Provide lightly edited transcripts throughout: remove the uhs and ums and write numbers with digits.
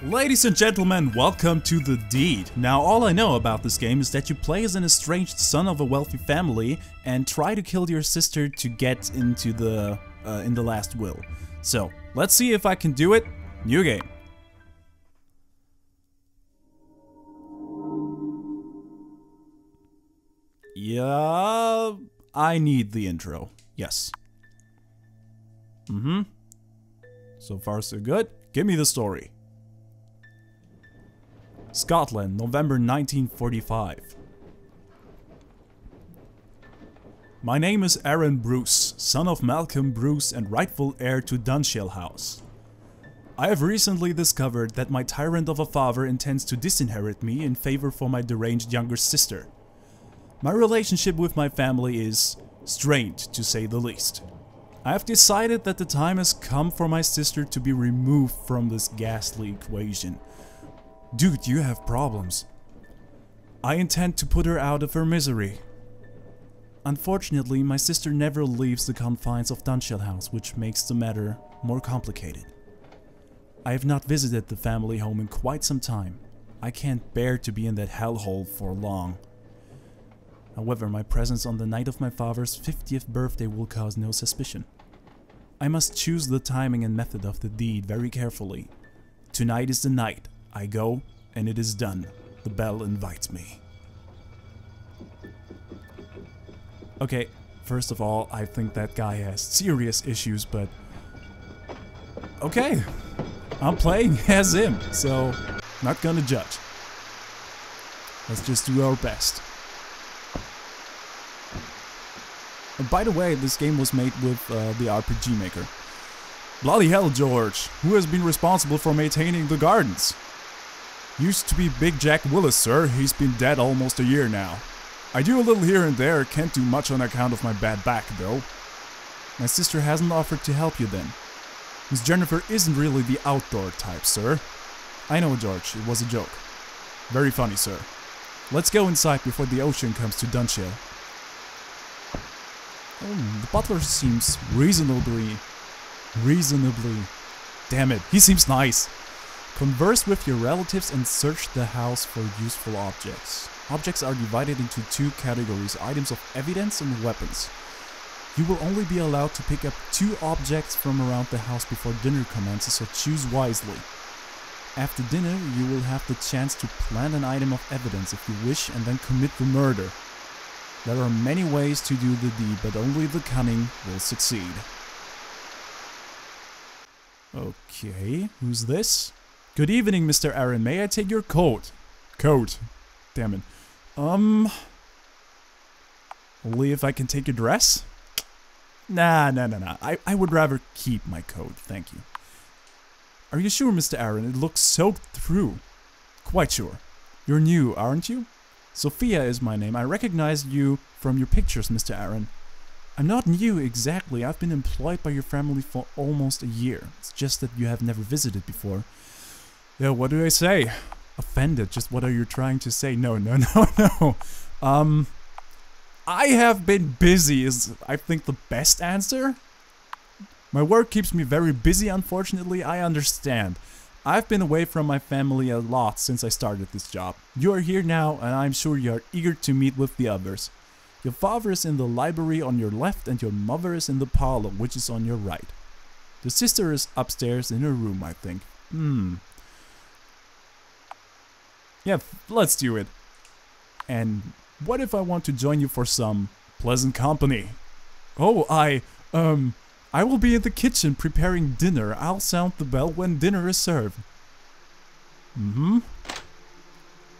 Ladies and gentlemen, welcome to The Deed. Now, all I know about this game is that you play as an estranged son of a wealthy family and try to kill your sister to get into the in the last will. So, let's see if I can do it. New game. Yeah, I need the intro. Yes. So far so good. Give me the story. Scotland, November 1945. My name is Aaron Bruce, son of Malcolm Bruce and rightful heir to Dunshell House. I have recently discovered that my tyrant of a father intends to disinherit me in favor for my deranged younger sister. My relationship with my family is strained, to say the least. I have decided that the time has come for my sister to be removed from this ghastly equation. Dude, you have problems. I intend to put her out of her misery. Unfortunately, my sister never leaves the confines of Dunshell House, which makes the matter more complicated. I have not visited the family home in quite some time. I can't bear to be in that hellhole for long. However, my presence on the night of my father's 50th birthday will cause no suspicion. I must choose the timing and method of the deed very carefully. Tonight is the night. I go, and it is done. The bell invites me. Okay, first of all, I think that guy has serious issues, but... okay, I'm playing as him, so not gonna judge. Let's just do our best. And by the way, this game was made with the RPG Maker. Bloody hell, George! Who has been responsible for maintaining the gardens? Used to be Big Jack Willis, sir. He's been dead almost a year now. I do a little here and there, can't do much on account of my bad back, though. My sister hasn't offered to help you then. Miss Jennifer isn't really the outdoor type, sir. I know, George, it was a joke. Very funny, sir. Let's go inside before the ocean comes to Dunshell. Oh, the butler seems reasonably... Damn it, he seems nice. Converse with your relatives and search the house for useful objects. Objects are divided into two categories, items of evidence and weapons. You will only be allowed to pick up 2 objects from around the house before dinner commences, so choose wisely. After dinner, you will have the chance to plant an item of evidence if you wish and then commit the murder. There are many ways to do the deed, but only the cunning will succeed. Okay, who's this? Good evening, Mr. Aaron. May I take your coat? Coat. Damn it. Only if I can take your dress? Nah. I would rather keep my coat, thank you. Are you sure, Mr. Aaron? It looks soaked through. Quite sure. You're new, aren't you? Sophia is my name. I recognize you from your pictures, Mr. Aaron. I'm not new exactly. I've been employed by your family for almost a year. It's just that you have never visited before. Yeah, what do I say? Offended. Just what are you trying to say? No. I have been busy is, I think, the best answer. My work keeps me very busy, unfortunately. I understand. I've been away from my family a lot since I started this job. You are here now, and I'm sure you are eager to meet with the others. Your father is in the library on your left, and your mother is in the parlor, which is on your right. The sister is upstairs in her room, I think. Yeah, let's do it. And what if I want to join you for some pleasant company? Oh, I will be in the kitchen preparing dinner. I'll sound the bell when dinner is served.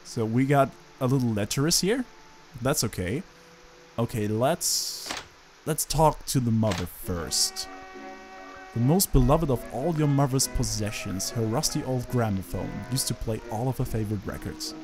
So we got a little lecherous here. That's okay. Okay, let's talk to the mother first. The most beloved of all your mother's possessions, her rusty old gramophone, used to play all of her favorite records.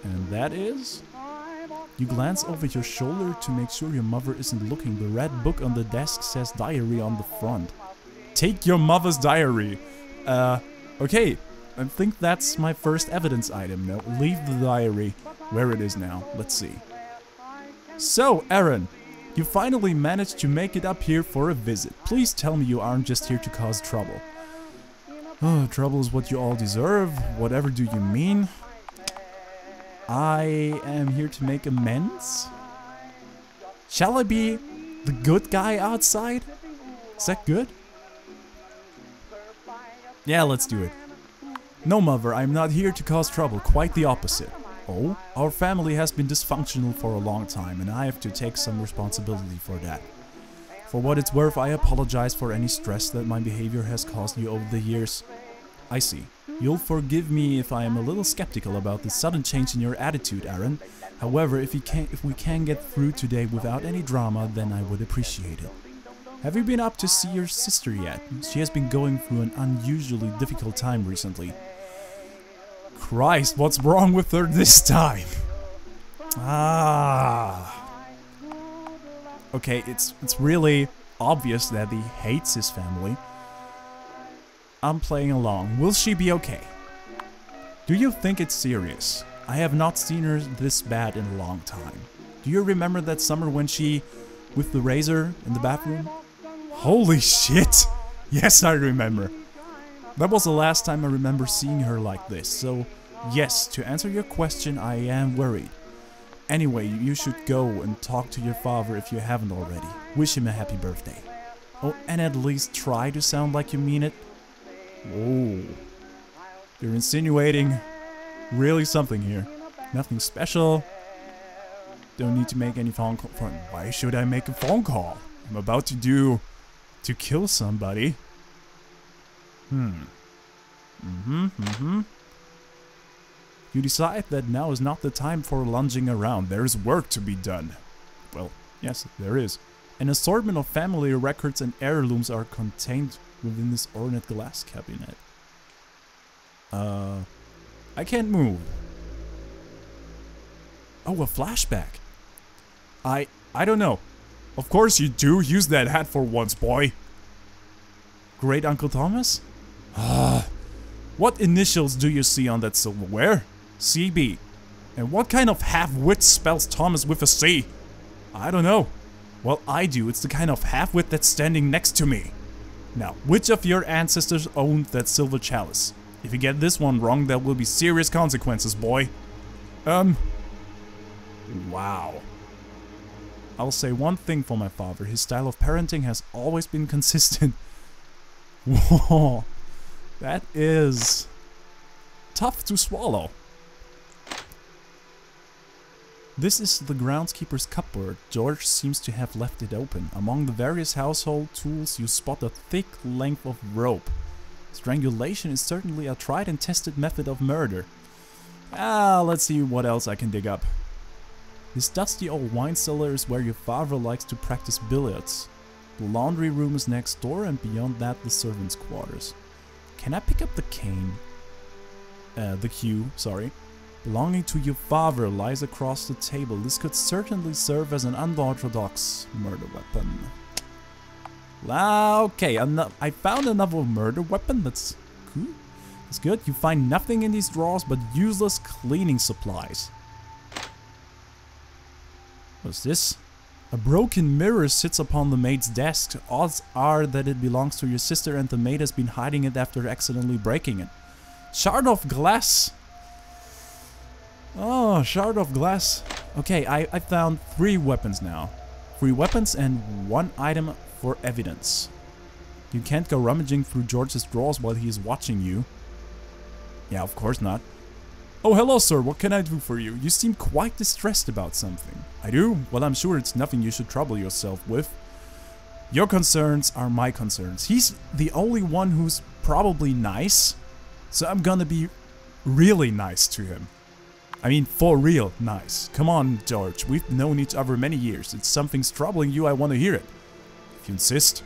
And that is... You glance over your shoulder to make sure your mother isn't looking. The red book on the desk says diary on the front. Take your mother's diary. Okay. I think that's my first evidence item. No, leave the diary where it is now. Let's see. So, Aaron, you finally managed to make it up here for a visit. Please tell me you aren't just here to cause trouble. Oh, trouble is what you all deserve. Whatever do you mean? I am here to make amends. Shall I be the good guy outside? Is that good? Yeah, let's do it. No, mother, I'm not here to cause trouble. Quite the opposite. Oh, our family has been dysfunctional for a long time, and I have to take some responsibility for that. For what it's worth, I apologize for any stress that my behavior has caused you over the years. I see. You'll forgive me if I am a little skeptical about the sudden change in your attitude, Aaron. However, if we can get through today without any drama, then I would appreciate it. Have you been up to see your sister yet? She has been going through an unusually difficult time recently. Christ, what's wrong with her this time? Okay, it's really obvious that he hates his family. I'm playing along. Will she be okay? Do you think it's serious? I have not seen her this bad in a long time. Do you remember that summer when she, with the razor in the bathroom? Holy shit! Yes, I remember. That was the last time I remember seeing her like this, so yes, to answer your question, I am worried. Anyway, you should go and talk to your father if you haven't already. Wish him a happy birthday. Oh, and at least try to sound like you mean it. Whoa. You're insinuating really something here. Nothing special. Don't need to make any phone call. Why should I make a phone call? I'm about to kill somebody. You decide that now is not the time for lunging around. There's work to be done. Well, yes, there is. An assortment of family records and heirlooms are contained within this ornate glass cabinet. I can't move. Oh, a flashback. I don't know. Of course you do. Use that hat for once, boy. Great Uncle Thomas? What initials do you see on that silverware? CB. And what kind of half-wit spells Thomas with a C? I don't know. Well, I do. It's the kind of half-wit that's standing next to me. Now, which of your ancestors owned that silver chalice? If you get this one wrong, there will be serious consequences, boy. Wow. I'll say one thing for my father. His style of parenting has always been consistent. Whoa. That is tough to swallow. This is the groundskeeper's cupboard. George seems to have left it open. Among the various household tools, you spot a thick length of rope. Strangulation is certainly a tried and tested method of murder. Let's see what else I can dig up. This dusty old wine cellar is where your father likes to practice billiards. The laundry room is next door, and beyond that the servants' quarters. Can I pick up the cane? The cue, sorry. Belonging to your father lies across the table. This could certainly serve as an unorthodox murder weapon. Okay, I found another murder weapon. That's cool. That's good. You find nothing in these drawers but useless cleaning supplies. What's this? A broken mirror sits upon the maid's desk. Odds are that it belongs to your sister and the maid has been hiding it after accidentally breaking it. Shard of glass. Oh, shard of glass. Okay, I found 3 weapons now. 3 weapons and 1 item for evidence. You can't go rummaging through George's drawers while he is watching you. Yeah, of course not. Oh, hello, sir. What can I do for you? You seem quite distressed about something. I do? Well, I'm sure it's nothing you should trouble yourself with. Your concerns are my concerns. He's the only one who's probably nice, so I'm gonna be really nice to him. I mean, for real nice. Come on, George. We've known each other many years. If something's troubling you, I want to hear it. If you insist.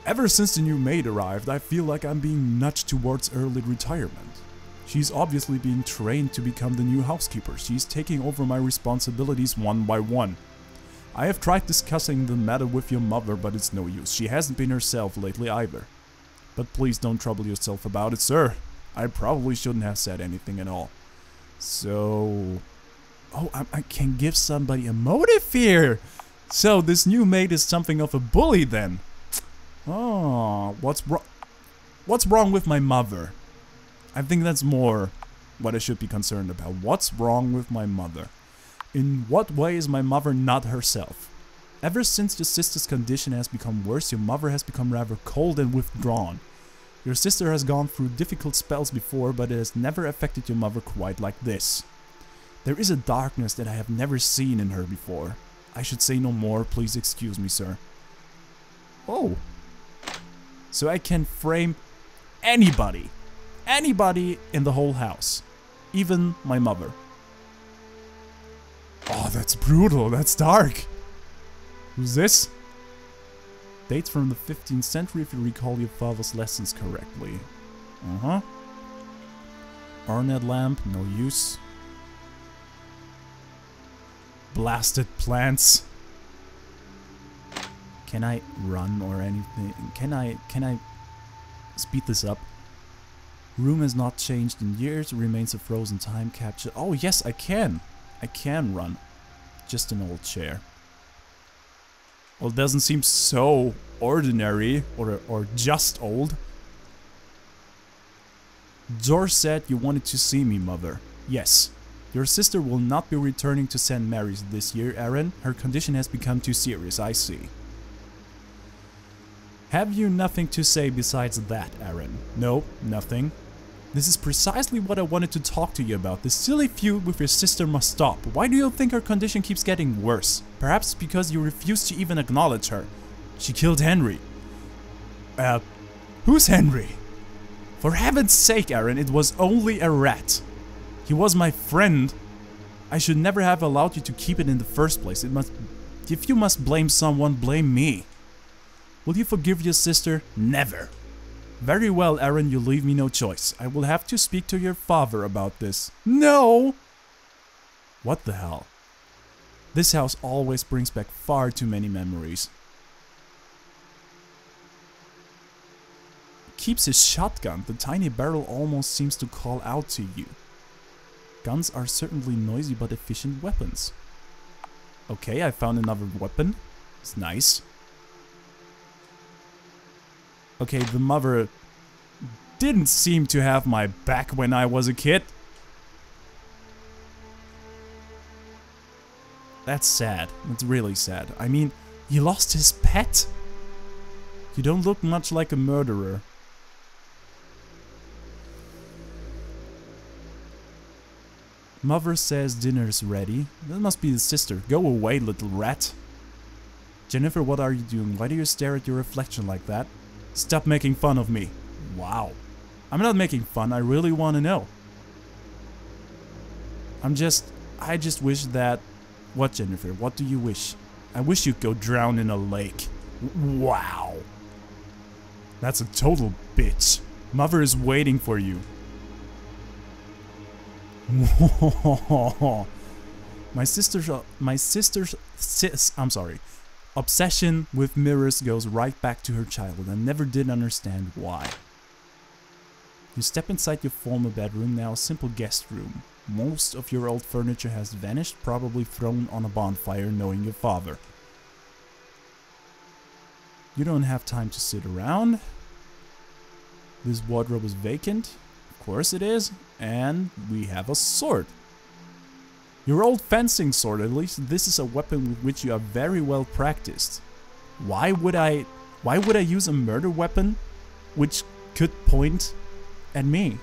Ever since the new maid arrived, I feel like I'm being nudged towards early retirement. She's obviously being trained to become the new housekeeper. She's taking over my responsibilities one by one. I have tried discussing the matter with your mother, but it's no use. She hasn't been herself lately either. But please don't trouble yourself about it, sir. I probably shouldn't have said anything at all. So... Oh, I can give somebody a motive here! So this new maid is something of a bully then. Oh, what's wrong? What's wrong with my mother? I think that's more what I should be concerned about. What's wrong with my mother? In what way is my mother not herself? Ever since your sister's condition has become worse, your mother has become rather cold and withdrawn. Your sister has gone through difficult spells before, but it has never affected your mother quite like this. There is a darkness that I have never seen in her before. I should say no more, please excuse me, sir. Oh. So I can frame anybody. Anybody in the whole house. Even my mother. Oh, that's brutal, that's dark. Who's this? Dates from the 15th century if you recall your father's lessons correctly. Uh-huh. Ornate lamp, no use. Blasted plants. Can I run or anything? Can I speed this up? Room has not changed in years, remains a frozen time capsule. Oh yes, I can. I can run. Just an old chair. Well, it doesn't seem so ordinary or just old. George said you wanted to see me, mother. Yes. Your sister will not be returning to St. Mary's this year, Aaron. Her condition has become too serious, I see. Have you nothing to say besides that, Aaron? No, nothing. This is precisely what I wanted to talk to you about. This silly feud with your sister must stop. Why do you think her condition keeps getting worse? Perhaps because you refuse to even acknowledge her. She killed Henry. Who's Henry? For heaven's sake, Aaron, it was only a rat. He was my friend. I should never have allowed you to keep it in the first place. If you must blame someone, blame me. Will you forgive your sister? Never. Very well, Aaron, you leave me no choice. I will have to speak to your father about this. No! What the hell? This house always brings back far too many memories. Keeps his shotgun. The tiny barrel almost seems to call out to you. Guns are certainly noisy but efficient weapons. Okay, I found another weapon. It's nice. Okay, the mother didn't seem to have my back when I was a kid. That's sad. That's really sad. I mean, he lost his pet? You don't look much like a murderer. Mother says dinner's ready. That must be the sister. Go away, little rat. Jennifer, what are you doing? Why do you stare at your reflection like that? Stop making fun of me. Wow. I'm not making fun, I really want to know. I just wish that... What, Jennifer? What do you wish? I wish you'd go drown in a lake. Wow. That's a total bitch. Mother is waiting for you. My sister's obsession with mirrors goes right back to her childhood. I never did understand why. You step inside your former bedroom, now a simple guest room. Most of your old furniture has vanished, probably thrown on a bonfire, knowing your father. You don't have time to sit around. This wardrobe is vacant. Of course it is. And we have a sword. Your old fencing sword, at least this is a weapon with which you are very well practiced. Why would I use a murder weapon which could point at me?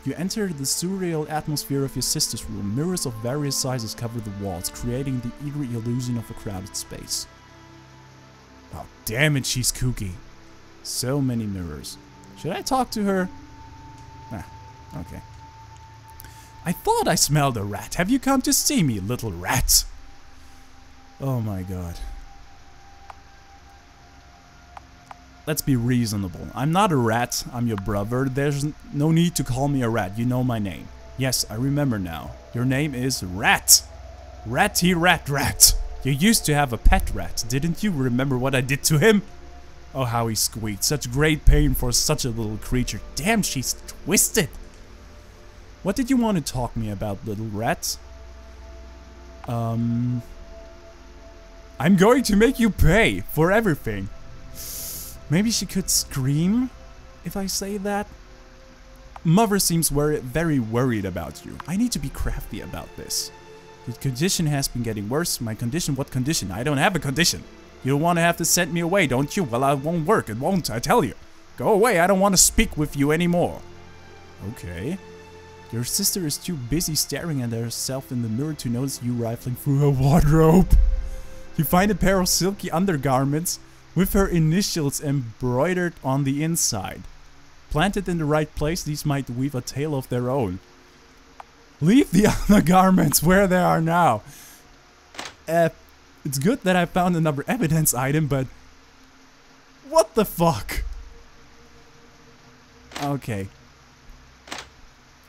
You enter the surreal atmosphere of your sister's room. Mirrors of various sizes cover the walls, creating the eerie illusion of a crowded space. Oh, damn it, she's kooky. So many mirrors. Should I talk to her? Okay. I thought I smelled a rat. Have you come to see me, little rat? Oh my god. Let's be reasonable. I'm not a rat, I'm your brother. There's no need to call me a rat, you know my name. Yes, I remember now. Your name is Rat. Ratty Rat Rat. You used to have a pet rat, didn't you? Remember what I did to him? Oh, how he squeaked. Such great pain for such a little creature. Damn, she's twisted. What did you want to talk me about, little rat? I'm going to make you pay for everything. Maybe she could scream if I say that. Mother seems very worried about you. I need to be crafty about this. Your condition has been getting worse. My condition? What condition? I don't have a condition. You don't want to have to send me away, don't you? Well, it won't work. It won't, I tell you. Go away. I don't want to speak with you anymore. Okay. Your sister is too busy staring at herself in the mirror to notice you rifling through her wardrobe. You find a pair of silky undergarments with her initials embroidered on the inside. Planted in the right place, these might weave a tale of their own. Leave the undergarments where they are now. It's good that I found another evidence item, but... what the fuck? Okay.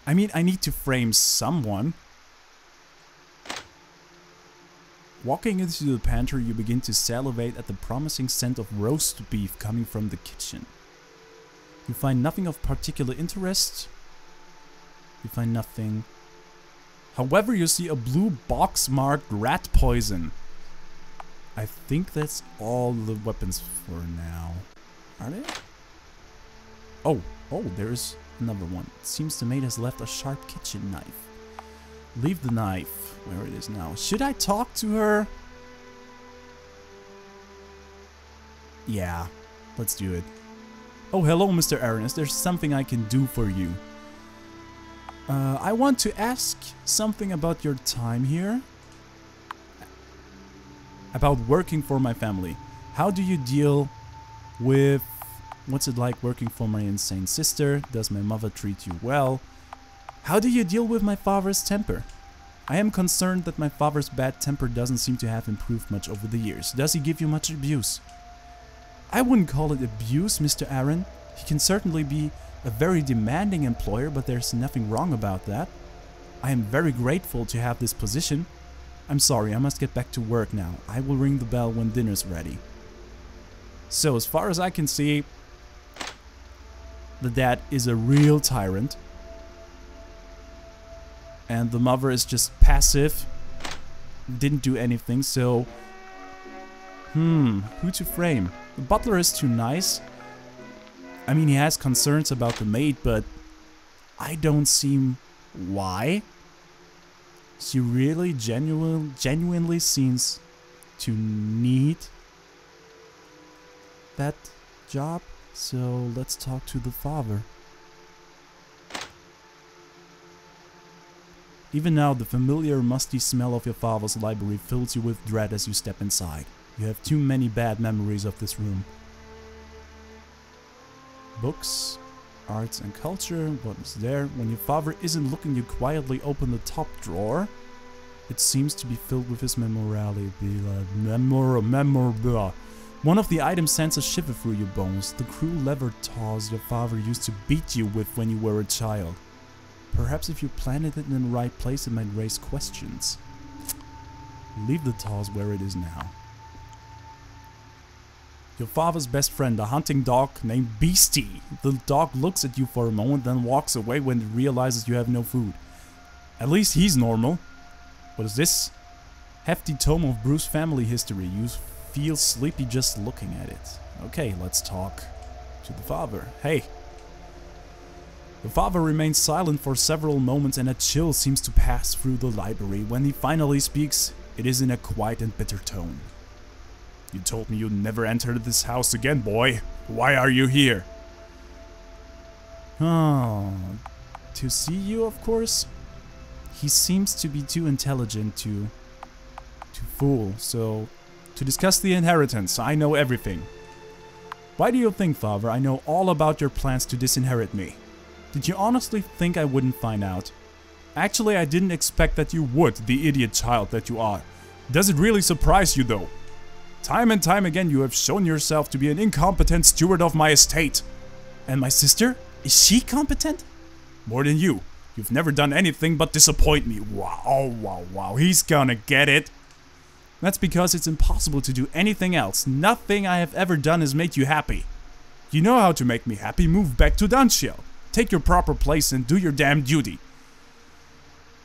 I mean, I need to frame someone. Walking into the pantry, you begin to salivate at the promising scent of roast beef coming from the kitchen. You find nothing of particular interest. You find nothing. However, you see a blue box marked rat poison. I think that's all the weapons for now. Are they? Oh, there's another one. It seems the maid has left a sharp kitchen knife. Leave the knife where it is now. Should I talk to her? Yeah, let's do it. Oh, hello, Mr. Aaron. Is there something I can do for you? I want to ask something about your time here. About working for my family. How do you deal with... what's it like working for my insane sister? Does my mother treat you well? How do you deal with my father's temper? I am concerned that my father's bad temper doesn't seem to have improved much over the years. Does he give you much abuse? I wouldn't call it abuse, Mr. Aaron. He can certainly be a very demanding employer, but there's nothing wrong about that. I am very grateful to have this position. I'm sorry, I must get back to work now. I will ring the bell when dinner's ready. So, as far as I can see, the dad is a real tyrant. And the mother is just passive. Didn't do anything, so... who to frame? The butler is too nice. I mean, he has concerns about the maid, but... I don't see why. She really genuinely seems to need that job. So, let's talk to the father. Even now, the familiar musty smell of your father's library fills you with dread as you step inside. You have too many bad memories of this room. Books, arts and culture, what is there? When your father isn't looking, you quietly open the top drawer. It seems to be filled with his memorabilia. One of the items sends a shiver through your bones. The cruel lever tawse your father used to beat you with when you were a child. Perhaps if you planted it in the right place, it might raise questions. Leave the tawse where it is now. Your father's best friend, a hunting dog named Beastie. The dog looks at you for a moment, then walks away when it realizes you have no food. At least he's normal. What is this? Hefty tome of Bruce family history. You feel sleepy just looking at it. Okay, let's talk to the father. Hey. The father remains silent for several moments and a chill seems to pass through the library. When he finally speaks, it is in a quiet and bitter tone. You told me you'd never enter this house again, boy. Why are you here? Oh, to see you, of course. He seems to be too intelligent to fool, so to discuss the inheritance. I know everything. Why do you think, father, I know all about your plans to disinherit me? Did you honestly think I wouldn't find out? Actually, I didn't expect that you would, the idiot child that you are. Does it really surprise you, though? Time and time again, you have shown yourself to be an incompetent steward of my estate. And my sister? Is she competent? More than you. You've never done anything but disappoint me. Wow, oh, wow, he's gonna get it. That's because it's impossible to do anything else. Nothing I have ever done has made you happy. You know how to make me happy. Move back to Dunshell. Take your proper place and do your damn duty.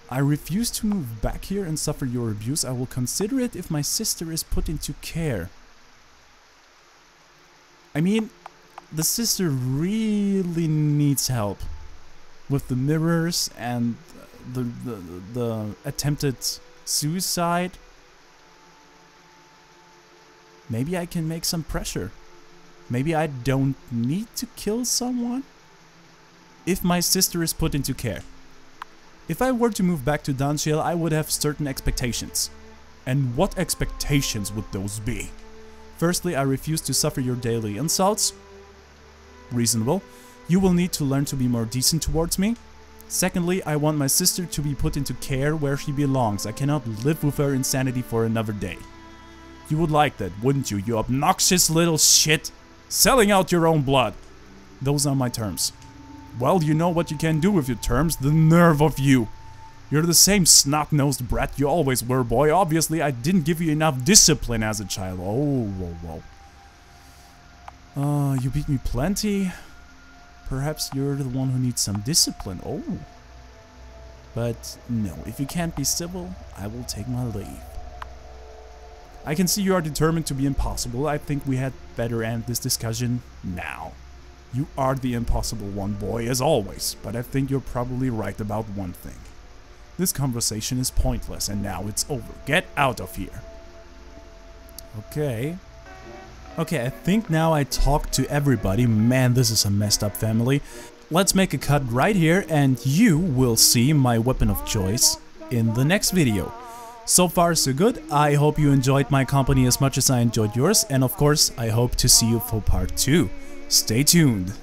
I refuse to move back here and suffer your abuse. I will consider it if my sister is put into care. I mean, the sister really needs help with the mirrors and the attempted suicide. Maybe I can make some pressure. Maybe I don't need to kill someone if my sister is put into care. If I were to move back to Dunshale, I would have certain expectations. And what expectations would those be? Firstly, I refuse to suffer your daily insults. Reasonable. You will need to learn to be more decent towards me. Secondly, I want my sister to be put into care where she belongs. I cannot live with her insanity for another day. You would like that, wouldn't you, you obnoxious little shit? Selling out your own blood. Those are my terms. Well, you know what you can do with your terms. The nerve of you. You're the same snot-nosed brat you always were, boy. Obviously, I didn't give you enough discipline as a child. Oh, whoa, whoa. You beat me plenty. Perhaps you're the one who needs some discipline. Oh. But no, if you can't be civil, I will take my leave. I can see you are determined to be impossible. I think we had better end this discussion now. You are the impossible one, boy, as always. But I think you're probably right about one thing. This conversation is pointless, and now it's over. Get out of here. Okay. Okay, I think now I talked to everybody. Man, this is a messed up family. Let's make a cut right here, and you will see my weapon of choice in the next video. So far, so good. I hope you enjoyed my company as much as I enjoyed yours, and of course, I hope to see you for part 2. Stay tuned.